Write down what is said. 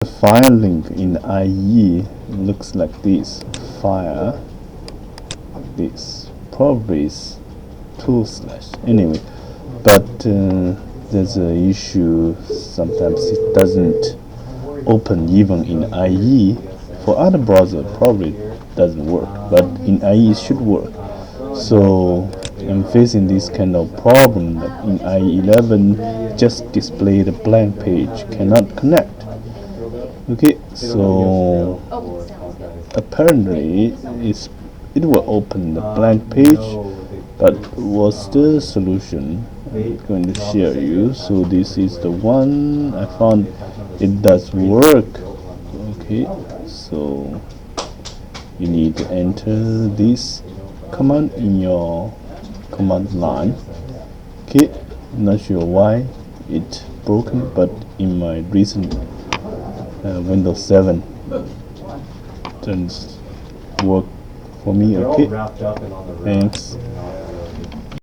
The file link in IE looks like this. File like this. Probably is /. Anyway, but there's an issue. Sometimes it doesn't open even in IE. For other browser probably doesn't work, but in IE it should work. So I'm facing this kind of problem that in IE 11 just display the blank page, cannot connect. Okay, so apparently it will open the blank page, but what's the solution? I'm going to share you. So this is the one I found. It does work. Okay, so you need to enter this command in your command line. Okay, not sure why it broken, but in my recent Windows 7 doesn't work for me. Okay, thanks.